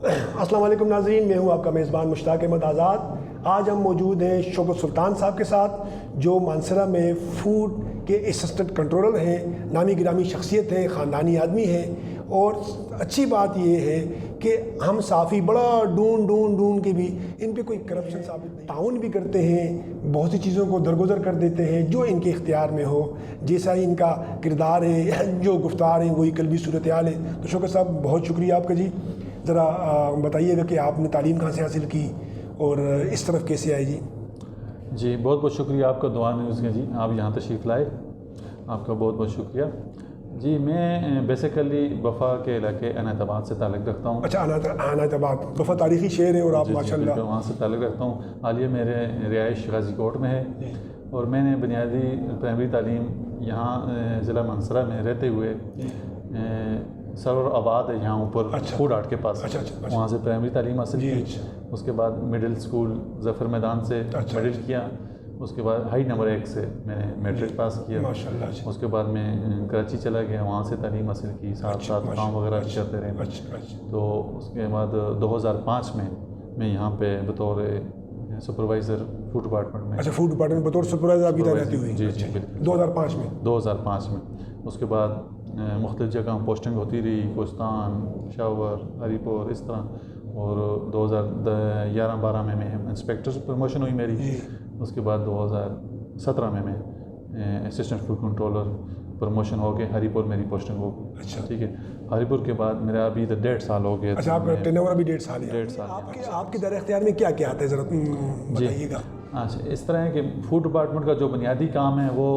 السلام علیکم ناظرین، میں ہوں آپ کا میزبان مشتاق احمد آزاد۔ آج ہم موجود ہیں شوکت سلطان صاحب کے ساتھ، جو مانسہرہ میں فوڈ کے اسسٹنٹ کنٹرولر ہیں، نامی گرامی شخصیت ہیں، خاندانی آدمی ہیں۔ اور اچھی بات یہ ہے کہ ہم صافی بڑا ڈھونڈ کے بھی ان پہ کوئی کرپشن ثابت نہیں، تعاون بھی کرتے ہیں، بہت سی چیزوں کو درگزر کر دیتے ہیں جو ان کے اختیار میں ہو، جیسا ہی ان کا کردار ہے، جو گفتار ہیں وہی قلبی صورتحال ہے۔ تو شوکت صاحب بہت شکریہ آپ کا جی۔ ذرا بتائیے گا کہ آپ نے تعلیم کہاں سے حاصل کی اور اس طرف کیسے آئے جی؟ جی بہت بہت شکریہ آپ کا، دعا نیوز کے جی آپ یہاں تشریف لائے، آپ کا بہت بہت شکریہ جی۔ میں بیسیکلی بفا کے علاقے عنایت آباد سے تعلق رکھتا ہوں۔ اچھا، عنایت آباد بفا تاریخی شہر ہے اور آپ ماشاء اللہ وہاں سے تعلق رکھتا ہوں۔ حالیہ میرے رہائش غازی کوٹ میں ہے، اور میں نے بنیادی پرائمری تعلیم یہاں ضلع مانسہرہ میں رہتے ہوئے سرور آباد ہے یہاں اوپر فوڈ آرٹ کے پاس، وہاں سے پرائمری تعلیم حاصل کی۔ اس کے بعد مڈل اسکول ظفر میدان سے مڈل کیا، اس کے بعد ہائی نمبر 1 سے میں نے میٹرک پاس کیا۔ اس کے بعد میں کراچی چلا گیا، وہاں سے تعلیم حاصل کی، ساتھ کام وغیرہ بھی کرتے رہے۔ تو اس کے بعد 2005 میں یہاں پہ بطور سپروائزر فوڈ ڈپارٹمنٹ میں۔ اچھا، فوڈ ڈپارٹمنٹ بطور سپروائزر آپ کی تعیناتی ہوئی؟ جی جی بالکل، 2005 میں۔ اس کے بعد مختلف جگہ پوسٹنگ ہوتی رہی، کوستان، پشاور، ہری پور، اس طرح۔ اور 2011-12 میں انسپیکٹر سے پروموشن ہوئی میری۔ اس کے بعد 2017 میں اسسٹنٹ فوڈ کنٹرولر پروموشن ہو گئے، ہری پور میری پوسٹنگ ہو گئی۔ اچھا، ٹھیک ہے، ہری پور کے بعد میرا ابھی تو 1.5 سال ہو گیا۔ اچھا، آپ کا ٹرن اوور ابھی 1.5 سال ہے؟ 1.5 سال۔ آپ کے دائرہ اختیار میں کیا کیا آتا ہے، ذرا بتائیے گا۔ اچھا، اس طرح ہے کہ فوڈ ڈپارٹمنٹ کا جو بنیادی کام ہے وہ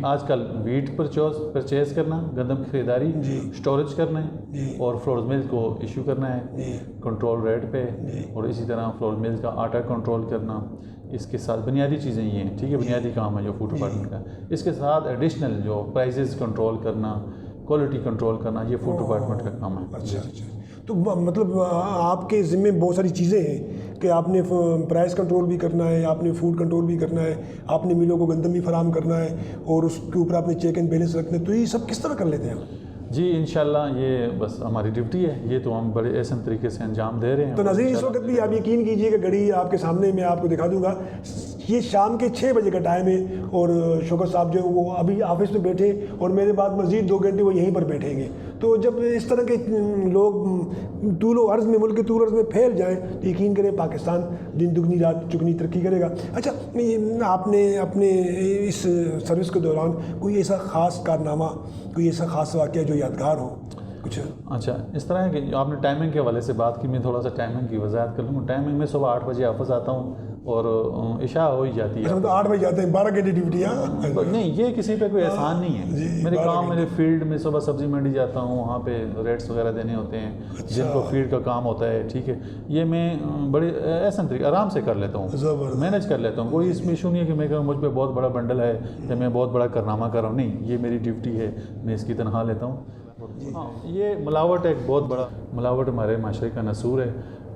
آج کل ویٹ پرچیز کرنا، گندم کی خریداری، اسٹوریج کرنا ہے، اور فلور ملز کو ایشو کرنا ہے کنٹرول ریٹ پہ، اور اسی طرح فلور ملز کا آٹا کنٹرول کرنا۔ اس کے ساتھ بنیادی چیزیں یہ ہیں، ٹھیک ہے، بنیادی کام ہے جو فوڈ ڈپارٹمنٹ کا۔ اس کے ساتھ ایڈیشنل جو پرائزز کنٹرول کرنا، کوالٹی کنٹرول کرنا، یہ فوڈ ڈپارٹمنٹ کا کام ہے۔ اچھا، تو مطلب آپ کے ذمے بہت ساری چیزیں ہیں کہ آپ نے پرائس کنٹرول بھی کرنا ہے، آپ نے فوڈ کنٹرول بھی کرنا ہے، آپ نے ملوں کو گندم بھی فراہم کرنا ہے، اور اس کے اوپر آپ نے چیک اینڈ بیلنس رکھنا ہے۔ تو یہ سب کس طرح کر لیتے ہیں آپ؟ جی انشاءاللہ یہ بس ہماری ڈیوٹی ہے، یہ تو ہم بڑے احسن طریقے سے انجام دے رہے ہیں۔ تو ناظرین، اس وقت بھی آپ یقین کیجئے کہ گھڑی آپ کے سامنے میں آپ کو دکھا دوں گا، یہ شام کے 6 بجے کا ٹائم ہے، اور شوکت صاحب جو وہ ابھی آفس میں بیٹھے، اور میرے بعد مزید 2 گھنٹے وہ یہیں پر بیٹھیں گے۔ تو جب اس طرح کے لوگ طول و عرض میں، ملک کے طول و عرض میں پھیل جائیں تو یقین کریں پاکستان دن دگنی رات چگنی ترقی کرے گا۔ اچھا، آپ نے اپنے اس سروس کے دوران کوئی ایسا خاص کارنامہ، کوئی ایسا خاص واقعہ جو یادگار ہو کچھ؟ اچھا، اس طرح ہے کہ آپ نے ٹائمنگ کے حوالے سے بات کی، میں تھوڑا سا ٹائمنگ کی وضاحت کر لوں۔ ٹائمنگ میں صبح 8 بجے آفس آتا ہوں اور عشاء ہو ہی جاتی ہے۔ 8 بجے جاتے ہیں، 12 گھنٹے ڈیوٹی؟ نہیں، یہ کسی پہ کوئی احسان نہیں ہے۔ میرے کام، میرے فیلڈ میں صبح سبزی منڈی جاتا ہوں، وہاں پہ ریٹس وغیرہ دینے ہوتے ہیں جن کو فیڈ کا کام ہوتا ہے، ٹھیک ہے۔ یہ میں بڑے احسن طریقے آرام سے کر لیتا ہوں، مینیج کر لیتا ہوں۔ کوئی اس میں ایشو نہیں ہے کہ میں کہوں مجھ پہ بہت بڑا بنڈل ہے یا میں بہت بڑا کارنامہ کر رہا ہوں، نہیں، یہ میری ڈیوٹی ہے، میں اس کی تنخواہ لیتا ہوں۔ ہاں، یہ ملاوٹ ایک بہت بڑا ملاوٹ ہمارے معاشرے کا نسور ہے۔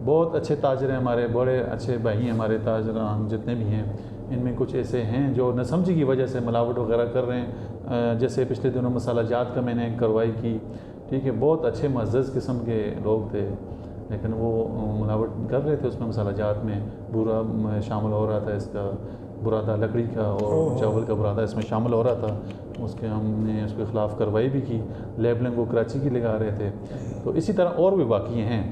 بہت اچھے تاجر ہیں ہمارے، بڑے اچھے بھائی ہیں ہمارے تاجران جتنے بھی ہیں، ان میں کچھ ایسے ہیں جو ناسمجھی کی وجہ سے ملاوٹ وغیرہ کر رہے ہیں۔ جیسے پچھلے دنوں مسالہ جات کا میں نے کارروائی کی، ٹھیک ہے، بہت اچھے معزز قسم کے لوگ تھے، لیکن وہ ملاوٹ کر رہے تھے۔ اس میں مسالہ جات میں بورا شامل ہو رہا تھا، اس کا برادہ لکڑی کا اور چاول کا برادہ اس میں شامل ہو رہا تھا۔ ہم نے اس کے خلاف کارروائی بھی کی، لیبلنگ وہ کراچی کی لگا رہے تھے۔ تو اسی طرح اور بھی واقعے ہیں،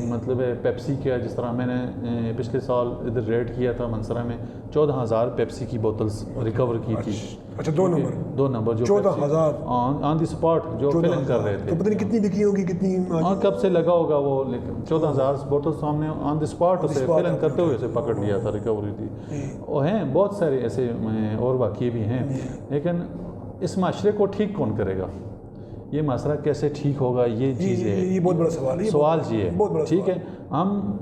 مطلب پیپسی کا، جس طرح میں نے پچھلے سال ادھر ریڈ کیا تھا منسرا میں، 14,000 پیپسی کی بوتلز ریکور کی تھی۔ اچھا، 2 نمبر جو 14,000 آن دی اسپاٹ جو فل ان کر رہے تھے۔ تو پتہ نہیں کتنی بکی ہوگی، کتنی کب سے لگا ہوگا وہ، لیکن 14,000 بوتلز ہم نے آن دی اسپاٹ اسے فل ان کرتے ہوئے اسے پکڑ لیا تھا، ریکوری تھی۔ اور ہیں بہت سارے ایسے اور واقعے بھی ہیں، لیکن اس معاشرے کو ٹھیک کون کرے گا؟ یہ معاشرہ کیسے ٹھیک ہوگا؟ یہ چیز ہے، یہ بہت بڑا سوال ہے، سوال جی ہے، ٹھیک ہے۔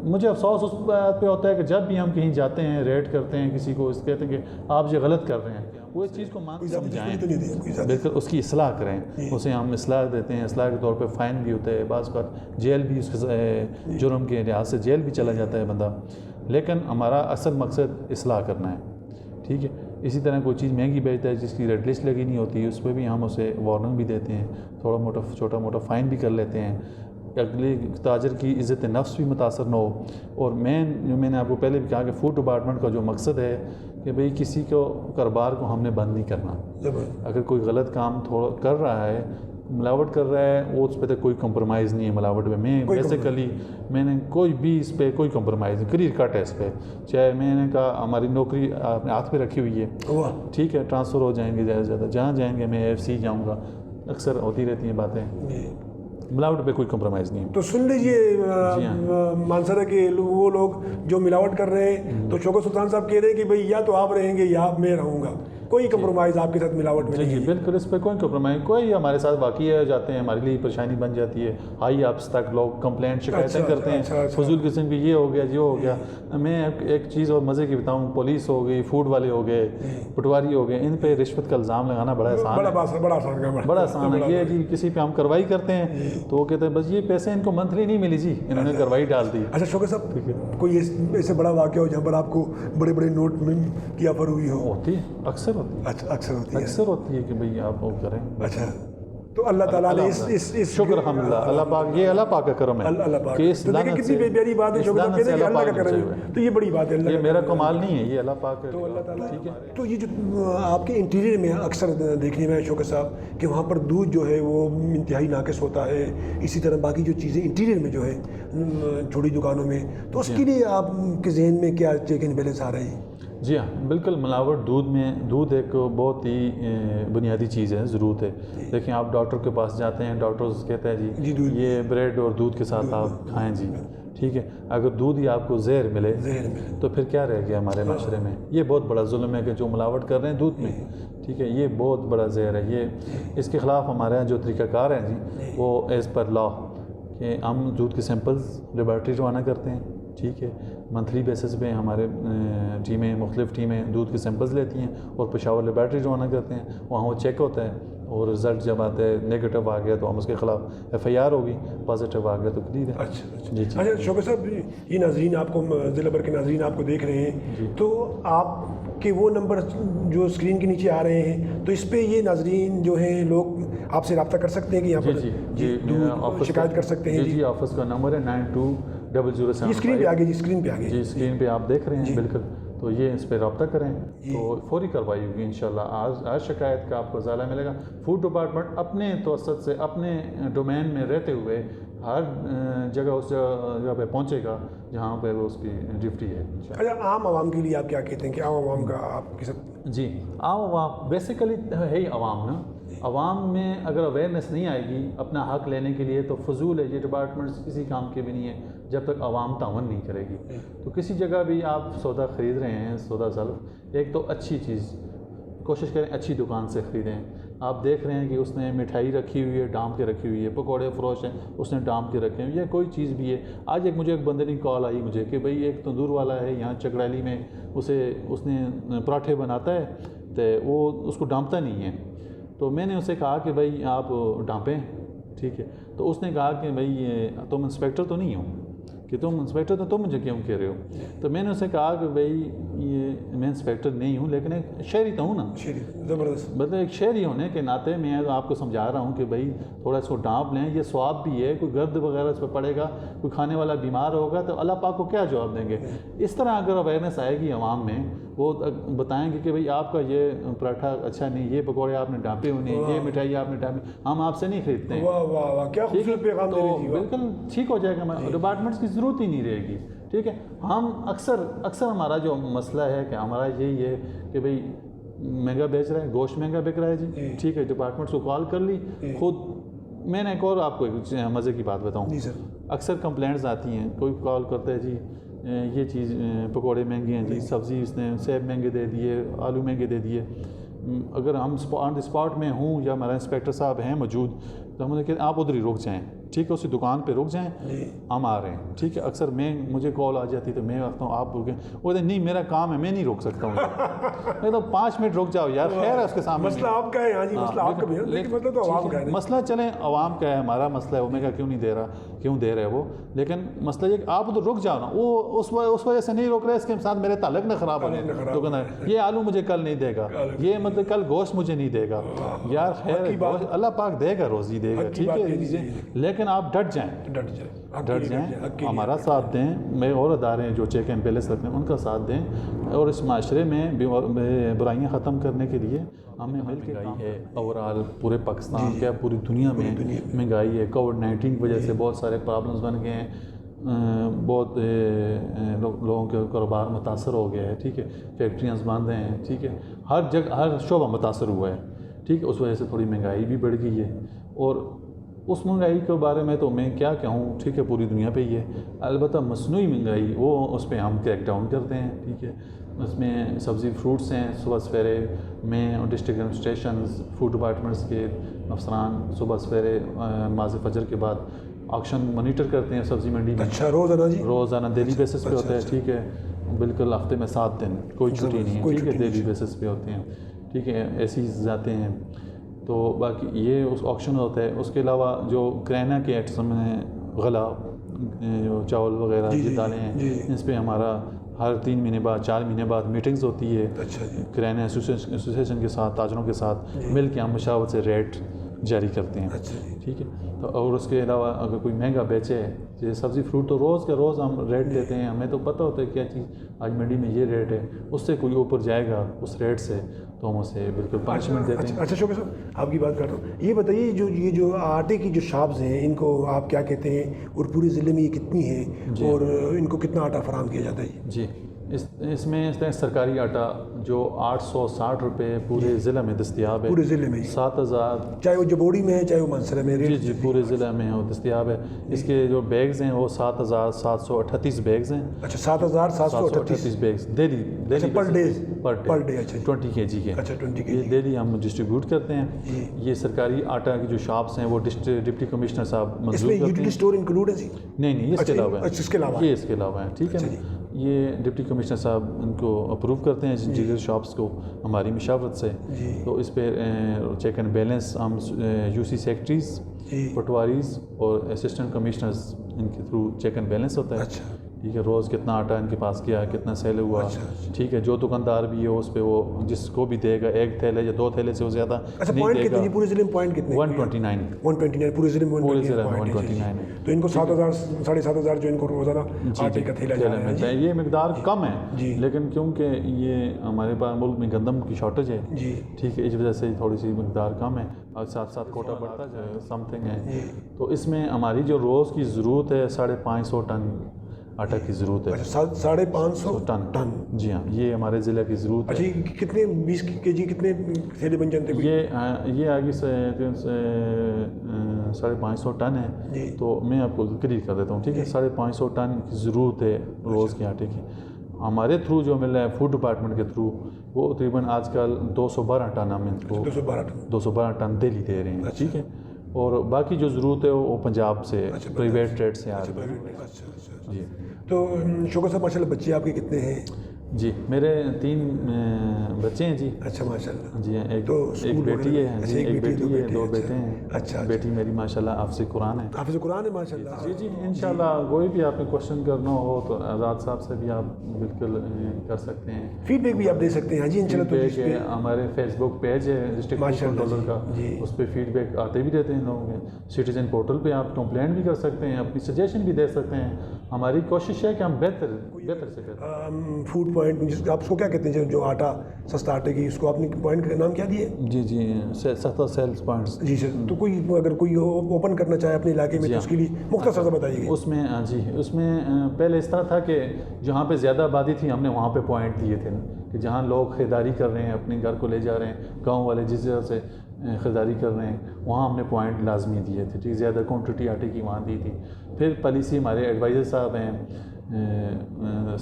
مجھے افسوس اس بات پہ ہوتا ہے کہ جب بھی ہم کہیں جاتے ہیں، ریڈ کرتے ہیں کسی کو، اس کہتے ہیں کہ آپ یہ غلط کر رہے ہیں، وہ اس چیز کو سمجھائیں، بالکل اس کی اصلاح کریں، اسے ہم اصلاح دیتے ہیں، اصلاح کے طور پہ فائن بھی ہوتا ہے، بعض اوقات جیل بھی، اس کے جرم کے لحاظ سے جیل بھی چلا جاتا ہے بندہ، لیکن ہمارا اصل مقصد اصلاح کرنا ہے، ٹھیک ہے۔ اسی طرح کوئی چیز مہنگی بیچتا ہے جس کی ریڈ لسٹ لگی نہیں ہوتی، اس پہ بھی ہم اسے وارننگ بھی دیتے ہیں، چھوٹا موٹا فائن بھی کر لیتے ہیں۔ اگلے تاجر کی عزت نفس بھی متاثر نہ ہو. اور میں نے آپ کو پہلے بھی کہا کہ فوڈ ڈپارٹمنٹ کا جو مقصد ہے کہ بھئی کسی کو کاروبار کو ہم نے بند نہیں کرنا. اگر کوئی غلط کام تھوڑا کر رہا ہے, ملاوٹ کر رہا ہے, وہ اس پہ تو کوئی کمپرومائز نہیں ہے ملاوٹ پہ. میں بیسیکلی میں نے کوئی بھی اس پہ کوئی کمپرومائز نہیں, کلیئر کٹ ہے اس پہ. چاہے میں نے کہا ہماری نوکری اپنے ہاتھ پہ رکھی ہوئی ہے, ٹھیک ہے, ٹرانسفر ہو جائیں گے زیادہ سے زیادہ, جہاں جائیں گے میں AFC جاؤں گا, اکثر ہوتی رہتی ہیں باتیں, ملاوٹ پہ کوئی کمپرومائز نہیں ہے. تو سن لیجیے مانسرا کے وہ لوگ جو ملاوٹ کر رہے ہیں, تو شوکت سلطان صاحب کہہ رہے ہیں کہ بھئی یا تو آپ رہیں گے یا میں رہوں گا, کوئی کمپرومائز آپ کے ساتھ ملاوٹ میں نہیں ہے. بالکل, اس پہ کوئی کمپرومائز, کوئی ہمارے ساتھ واقعی ہو جاتے ہیں, ہمارے لیے پریشانی بن جاتی ہے. ہائی اپس تک لوگ کمپلینٹ شکایتیں کرتے ہیں, فضول قسم کی یہ ہو گیا یہ ہو گیا. میں ایک چیز اور مزے کی بتاؤں, پولیس ہو گئی, فوڈ والے ہو گئے, پٹواری ہو گئے, ان پہ رشوت کا الزام لگانا بڑا آسان ہے, بڑا آسان ہے. یہ جی کسی پہ ہم کارروائی کرتے ہیں تو وہ کہتے ہیں بس یہ پیسے ان کو منتھلی نہیں ملی جی, انہوں نے کارروائی ڈال دی. اچھا شوکت صاحب, کوئی ایسے بڑا واقعہ ہو جہاں پر آپ کو بڑے بڑے نوٹ میں کی آفر ہوئی ہو؟ ہوتی ہے, اکثر ہوتی ہے کہ بھئی آپ وہ کریں. اچھا, تو اللہ تعالیٰ نے اس شکر الحمدللہ, اللہ پاک, یہ اللہ پاک کا کرم ہے. اللہ پاک کہ اس دیکھیں کتنی پیاری بات ہے شوکت صاحب کہتے ہیں کہ اللہ کا کرم ہے, تو یہ بڑی بات ہے. یہ میرا کمال نہیں ہے, یہ اللہ پاک کا. تو اللہ تعالیٰ ٹھیک ہے. تو یہ جو آپ کے انٹیریئر میں اکثر دیکھنے میں شوکت صاحب کہ وہاں پر دودھ جو ہے وہ انتہائی ناقص ہوتا ہے, اسی طرح باقی جو چیزیں انٹیریئر میں جو ہے چھوٹی دکانوں میں, تو اس کے لیے آپ کے ذہن میں کیا چیک اینڈ بیلنس آ رہے ہیں؟ جی ہاں بالکل, ملاوٹ دودھ ایک بہت ہی بنیادی چیز ہے, ضرورت ہے. دیکھیں آپ ڈاکٹر کے پاس جاتے ہیں, ڈاکٹر کہتے ہیں جی یہ بریڈ اور دودھ کے ساتھ آپ کھائیں جی, ٹھیک ہے. اگر دودھ ہی آپ کو زہر ملے تو پھر کیا رہ گیا ہمارے معاشرے میں. یہ بہت بڑا ظلم ہے کہ جو ملاوٹ کر رہے ہیں دودھ میں, ٹھیک ہے, یہ بہت بڑا زہر ہے. یہ اس کے خلاف ہمارے یہاں جو طریقہ کار ہیں جی وہ ایز پر لا کہ ہم دودھ کے سیمپلز لیبارٹری روانہ کرتے ہیں, ٹھیک ہے. منتھلی بیسس پہ ہمارے مختلف ٹیمیں دودھ کے سیمپلز لیتی ہیں اور پشاور لیبارٹری روانہ کرتے ہیں. وہاں وہ چیک ہوتا ہے اور رزلٹ جب آتا ہے نیگیٹو آ گیا تو ہم اس کے خلاف FIR ہوگی, پازیٹیو آ گیا تو کلیئر ہے. اچھا جی. اچھا شوکت صاحب, یہ ناظرین آپ کو, ضلع بھر کے ناظرین آپ کو دیکھ رہے ہیں, تو آپ کے وہ نمبر جو اسکرین کے نیچے آ رہے ہیں, تو اس پہ یہ ناظرین جو ہیں لوگ آپ سے رابطہ کر سکتے ہیں کہ یہاں پر شکایت کر سکتے ہیں؟ جی آفس کا نمبر ہے 920075. اسکرین پہ آگے, اسکرین پہ آگے, جی اسکرین پہ آپ دیکھ رہے ہیں بالکل. تو یہ اس پہ رابطہ کریں تو فوری کارروائی ہوگی انشاءاللہ. آج شکایت کا آپ کو ازالہ ملے گا. فوڈ ڈپارٹمنٹ اپنے توسط سے اپنے ڈومین میں رہتے ہوئے ہر جگہ اس جگہ پہ پہنچے گا جہاں پہ وہ اس کی ڈیوٹی ہے. اچھا, عام عوام کے لیے آپ کیا کہتے ہیں کہ عام عوام کا آپ کے ساتھ؟ جی عام عوام بیسیکلی ہے ہی عوام نا. عوام میں اگر اویئرنیس نہیں آئے گی اپنا حق لینے کے لیے تو فضول ہے. یہ ڈپارٹمنٹس کسی کام کے بھی نہیں ہے جب تک عوام تعاون نہیں کرے گی. تو کسی جگہ بھی آپ سودا خرید رہے ہیں, سودا سلف, ایک تو اچھی چیز کوشش کریں اچھی دکان سے خریدیں. آپ دیکھ رہے ہیں کہ اس نے مٹھائی رکھی ہوئی ہے, ڈام کے رکھی ہوئی ہے, پکوڑے فروش ہیں اس نے ڈام کے رکھے ہیں, یا کوئی چیز بھی ہے. آج مجھے ایک بندے کی کال آئی مجھے کہ بھئی ایک تندور والا ہے یہاں چکڑالی میں, اس نے پراٹھے بناتا ہے تو وہ اس کو ڈانپتا نہیں ہے. تو میں نے اسے کہا کہ بھئی آپ ڈانپیں, ٹھیک ہے. تو اس نے کہا کہ بھئی تم انسپیکٹر تو نہیں ہو, کہ تم انسپیکٹر تو تم مجھے کیوں کہہ رہے ہو. تو میں نے اسے کہا کہ بھئی یہ میں انسپیکٹر نہیں ہوں لیکن ایک شہری تو ہوں نا, زبردست. مطلب ایک شہری ہونے کے ناطے میں آپ کو سمجھا رہا ہوں کہ بھئی تھوڑا اس کو ڈانپ لیں. یہ ثواب بھی ہے, کوئی گرد وغیرہ اس پہ پڑے گا, کوئی کھانے والا بیمار ہوگا تو اللہ پاک کو کیا جواب دیں گے. اس طرح اگر اویئرنیس آئے گی عوام میں, وہ بتائیں گے کہ بھئی آپ کا یہ پراٹھا اچھا نہیں, یہ پکوڑے آپ نے ڈانپے ہوئے نہیں, یہ مٹھائی آپ نے ڈانپی, ہم آپ سے نہیں خریدتے ہیں. کیا خوبصورت پیغام دے رہی تھی. بالکل ٹھیک ہو جائے گا, ڈپارٹمنٹس کی ضرورت ہی نہیں رہے گی. ٹھیک ہے. ہم اکثر ہمارا جو مسئلہ ہے کہ ہمارا یہی ہے کہ بھئی مہنگا بیچ رہا ہے, گوشت مہنگا بک رہا ہے جی, ٹھیک ہے. ڈپارٹمنٹس کو کال کر لی خود. میں نے ایک اور آپ کو ایک مزے کی بات بتاؤں. اکثر کمپلینٹس آتی ہیں, کوئی کال کرتا ہے جی یہ چیز پکوڑے مہنگے ہیں جی, سبزی اس نے سیب مہنگے دے دیے, آلو مہنگے دے دیے. اگر ہم آن دی اسپاٹ میں ہوں یا ہمارا انسپیکٹر صاحب ہیں موجود تو ہم نے کہتے ہیں آپ ادھر ہی رک جائیں, ٹھیک ہے, اسی دکان پہ رک جائیں, ہم آ رہے ہیں. ٹھیک ہے. اکثر مجھے کال آ جاتی تو میں کہتا ہوں آپ رکیں, وہ کہتے ہیں نہیں میرا کام ہے میں نہیں روک سکتا ہوں. میں تو 5 منٹ رک جاؤ یار, خیر ہے اس کے سامنے. مسئلہ آپ کا ہے. ہاں جی, مسئلہ آپ کا بھی ہے لیکن مطلب تو عوام کا ہے. مسئلہ چلیں عوام کا ہے, ہمارا مسئلہ ہے, وہ میں کہا کیوں نہیں دے رہا, کیوں دے رہے وہ, لیکن مسئلہ یہ کہ آپ ادھر رک جاؤ نا. وہ اس وجہ سے نہیں روک رہے, اس کے ساتھ میرے تعلق نہ خراب ہو جائے. تو کہنا یہ آلو مجھے کل نہیں دے گا, یہ مطلب کل گوشت مجھے نہیں دے گا. یار خیر اللہ پاک دے گا, روزی دے گا, ٹھیک ہے, لیکن آپ ڈٹ جائیں, ڈٹ جائیں, ہمارا ساتھ دیں. میں اور ادارے ہیں جو چیک اینڈ بیلنس رکھتے ہیں ان کا ساتھ دیں, اور اس معاشرے میں برائیاں ختم کرنے کے لیے ہمیں مل کے مہنگائی ہے اوور آل پورے پاکستان کیا پوری دنیا میں مہنگائی ہے. کووڈ-19 کی وجہ سے بہت سارے پرابلمس بن گئے ہیں, بہت لوگوں کے کاروبار متاثر ہو گیا ہے, ٹھیک ہے, فیکٹریاں بند ہیں, ٹھیک ہے, ہر جگہ ہر شعبہ متاثر ہوا ہے, ٹھیک ہے. اس وجہ سے تھوڑی مہنگائی بھی بڑھ گئی ہے, اور اس مہنگائی کے بارے میں تو میں کیا کہوں, ٹھیک ہے, پوری دنیا پہ ہی ہے. البتہ مصنوعی مہنگائی وہ اس پہ ہم کریک ڈاؤن کرتے ہیں, ٹھیک ہے. اس میں سبزی فروٹس ہیں, صبح سویرے میں ڈسٹرکٹ ایڈمنسٹریشنز فوڈ ڈپارٹمنٹس کے افسران صبح سویرے نماز فجر کے بعد آکشن مانیٹر کرتے ہیں سبزی منڈی میں. اچھا, روزانہ جی, روزانہ ڈیلی بیسس پہ ہوتا ہے, ٹھیک ہے, بالکل ہفتے میں 7 دن کوئی چھٹی نہیں ہے, ٹھیک ہے, ڈیلی بیسس پہ ہوتے ہیں, ٹھیک ہے, ایسے ہی جاتے ہیں. تو باقی یہ اس آکشن ہوتا ہے. اس کے علاوہ جو کریانہ کے ایٹم ہیں, غلہ, جو چاول وغیرہ یہ دالیں ہیں, اس پہ ہمارا ہر 3 مہینے بعد 4 مہینے بعد میٹنگز ہوتی ہے کریانہ ایسوسیشن کے ساتھ, تاجروں کے ساتھ مل کے ہم مشاورت سے ریٹ جاری کرتے ہیں, ٹھیک ہے. تو اور اس کے علاوہ اگر کوئی مہنگا بیچے, جیسے سبزی فروٹ, تو روز کا روز ہم ریٹ دیتے ہیں. ہمیں تو پتہ ہوتا ہے کیا چیز آج منڈی میں یہ ریٹ ہے, اس سے کوئی اوپر جائے گا اس ریٹ سے تو ہم اسے بالکل پنشمنٹ دیتے ہیں. اچھا شوکت صاحب, آپ کی بات کر رہا ہوں, یہ بتائیے یہ جو آٹے کی جو شاپس ہیں ان کو آپ کیا کہتے ہیں, اور پورے ضلع میں یہ کتنی ہیں, اور ان کو کتنا آٹا فراہم کیا جاتا ہے؟ جی, اس میں اس طرح سرکاری آٹا جو 860 روپے پورے ضلع میں دستیاب ہے, پورے ضلع میں 7000, چاہے وہ جبوڑی میں ہے چاہے وہ منسرا میں, جی پورے ضلع میں وہ دستیاب ہے. اس کے جو بیگز ہیں وہ 7738 بیگز ہیں. اچھا, 7738 بیگز ڈیلی پر ڈے, اچھا 20 kg کے, اچھا 20 kg یہ ڈیلی ہم ڈسٹریبیوٹ کرتے ہیں. یہ سرکاری آٹا کی جو شاپس ہیں وہ ڈپٹی کمشنر صاحب منظور کرتے ہیں. یوٹیلیٹی اسٹور انکلوڈ ہے جی؟ نہیں, اس کے علاوہ ہے, اس کے علاوہ یہ اس کے علاوہ ہے, ٹھیک ہے. یہ ڈپٹی کمشنر صاحب ان کو اپروو کرتے ہیں دیگر شاپس کو ہماری مشاورت سے. تو اس پہ چیک اینڈ بیلنس ہم یو سی سیکرٹریز, پٹواریز اور اسسٹنٹ کمشنرز ان کے تھرو چیک اینڈ بیلنس ہوتا ہے, ٹھیک ہے. روز کتنا آٹا ان کے پاس گیا, کتنا سیل ہوا, ٹھیک ہے. جو دکاندار بھی ہے اس پہ وہ جس کو بھی دے گا 1 تھیلے یا 2 تھیلے سے وہ زیادہ نہیں دے گا. پورے ضلع میں پوائنٹ کتنے؟ 129 پورے ضلع میں 129 ہے. تو ان کو 7000 7,500 جو ان کو روزانہ آٹے کا تھیلا ملتا ہے. یہ مقدار کم ہے, لیکن کیونکہ یہ ہمارے پاس ملک میں گندم کی شارٹیج ہے, ٹھیک ہے, اس وجہ سے تھوڑی سی مقدار کم ہے, اور ساتھ ساتھ کوٹا بڑھتا جائے سم تھنگ ہے. تو اس میں ہماری جو روز کی ضرورت ہے 550 ٹن آٹا کی ضرورت ہے. 550 ٹن. جی ہاں, یہ ہمارے ضلع کی ضرورت ہے. اچھا, کتنے 20 kg کتنے تھیلے بن جاتے ہیں؟ یہ آگے سے 550 ٹن ہے. تو میں آپ کو کلیئر کر دیتا ہوں, ٹھیک ہے. 550 ٹن کی ضرورت ہے روز کے آٹے کی. ہمارے تھرو جو مل رہا ہے فوڈ ڈپارٹمنٹ کے تھرو وہ تقریباً آج کل 212 ٹن ہم ان کو 212 ٹن دہلی دے رہے ہیں, ٹھیک ہے. اور باقی جو ضرورت ہے وہ پنجاب سے پرائیویٹ ٹریڈ سے آ رہی ہے. جی, تو شوکت صاحب ماشاء اللہ بچے آپ کے کتنے ہیں؟ جی, میرے 3 بچے ہیں. جی, اچھا ماشاء اللہ. جی, ایک بیٹی ہے, ایک بیٹی ہے, 2 بیٹے ہیں. اچھا, بیٹی میری ماشاء اللہ حافظ قرآن ہے. حافظ قرآن ہے ماشاء اللہ. جی, انشاءاللہ کوئی بھی آپ نے کوشچن کرنا ہو تو آزاد صاحب سے بھی آپ بالکل کر سکتے ہیں. فیڈ بیک بھی آپ دے سکتے ہیں. جی انشاءاللہ. تو ہمارے فیس بک پیج ہے ڈسٹرکٹ کنٹرولر کا, اس پہ فیڈ بیک آتے بھی رہتے ہیں لوگوں کے. سٹیزن پورٹل پہ آپ کمپلینٹ بھی کر سکتے ہیں, اپنی سجیشن بھی دے سکتے ہیں. ہماری کوشش ہے کہ ہم بہتر سے بہتر فوڈ پوائنٹ, آپ اس کو کیا کہتے ہیں جو آٹا سستا آٹے کی, اس کو آپ نے پوائنٹ کا نام کیا دیا؟ جی, سستا سیلز پوائنٹس. جی سر, تو کوئی اگر کوئی اوپن کرنا چاہے اپنے علاقے میں تو اس کے لیے مختصر سا بتائیے. اس میں اس میں پہلے اس طرح تھا کہ جہاں پہ زیادہ آبادی تھی ہم نے وہاں پہ پوائنٹ دیے تھے, کہ جہاں لوگ خریداری کر رہے ہیں اپنے گھر کو لے جا رہے ہیں, گاؤں والے جس جگہ سے خریداری کر رہے ہیں وہاں ہم نے پوائنٹ لازمی دیے تھے, ٹھیک. زیادہ کوانٹٹی آٹے کی وہاں دی تھی. پھر پالیسی ہمارے ایڈوائزر صاحب ہیں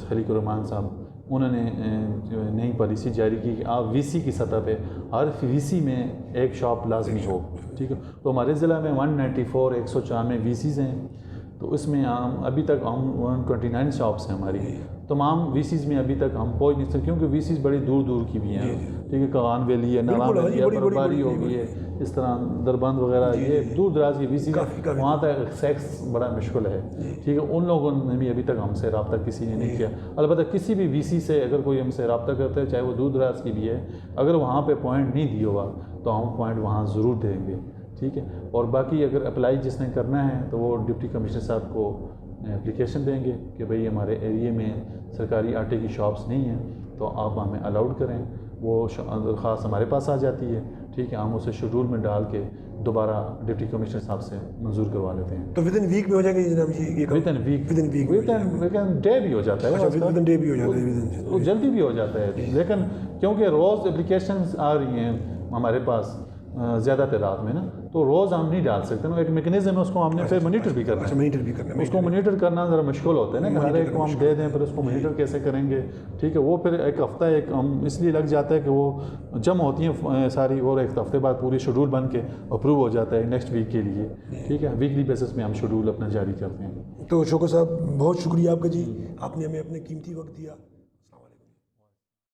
خلیق الرحمان صاحب, انہوں نے نئی پالیسی جاری کی کہ آپ وی سی کی سطح پہ ہر وی سی میں ایک شاپ لازمی ہو, ٹھیک ہے. تو ہمارے ضلع میں 194 194 وی سیز ہیں. تو اس میں ہم ابھی تک 129 شاپس ہیں ہماری. تمام وی سیز میں ابھی تک ہم پہنچ نہیں سکتے کیونکہ وی سیز بڑی دور دور کی بھی ہیں, ٹھیک ہے. کغان ویلی ہے, ناران ویلی ہے, برفباری ہو گئی ہے, اس طرح دربند وغیرہ, یہ دور دراز کی وی سیز, وہاں تک ایکسیس بڑا مشکل ہے, ٹھیک ہے. ان لوگوں نے بھی ابھی تک ہم سے رابطہ کسی نے نہیں کیا. البتہ کسی بھی وی سی سے اگر کوئی ہم سے رابطہ کرتا ہے, چاہے وہ دور دراز کی بھی ہے, اگر وہاں پہ پوائنٹ نہیں دیا ہوا تو ہم پوائنٹ وہاں ضرور دیں گے, ٹھیک ہے. اور باقی اگر اپلائی جس نے کرنا ہے تو وہ ڈپٹی کمشنر صاحب کو اپلیکیشن دیں گے کہ بھئی ہمارے ایریے میں سرکاری آٹے کی شاپس نہیں ہیں تو آپ ہمیں الاؤڈ کریں. وہ درخواست ہمارے پاس آ جاتی ہے, ٹھیک ہے, ہم اسے شیڈول میں ڈال کے دوبارہ ڈپٹی کمشنر صاحب سے منظور کروا لیتے ہیں. تو ود ان ویک میں ہو جائے گا جناب جی؟ ود ان ڈے بھی ہو جاتا ہے, ود ان ڈے بھی ہو جاتا ہے, وہ جلدی بھی ہو جاتا ہے. لیکن کیونکہ روز اپلیکیشنز آ رہی ہیں ہمارے پاس زیادہ تعداد میں نا, تو روز ہم نہیں ڈال سکتے نا. ایک میکنزم ہے, اس کو ہم نے پھر مانیٹر بھی کرنا ہے. اس کو مانیٹر کرنا ذرا مشکل ہوتا ہے نا, ہر ایک کو ہم دے دیں پھر اس کو مانیٹر کیسے کریں گے, ٹھیک ہے. وہ پھر ایک ہفتہ ہم اس لیے لگ جاتا ہے کہ وہ جمع ہوتی ہیں ساری, اور ایک ہفتے بعد پوری شیڈول بن کے اپروو ہو جاتا ہے نیکسٹ ویک کے لیے, ٹھیک ہے. ویکلی بیسس میں ہم شیڈول اپنا جاری کرتے ہیں. تو شوکت صاحب بہت شکریہ آپ کا جی, آپ نے ہمیں اپنے قیمتی وقت دیا.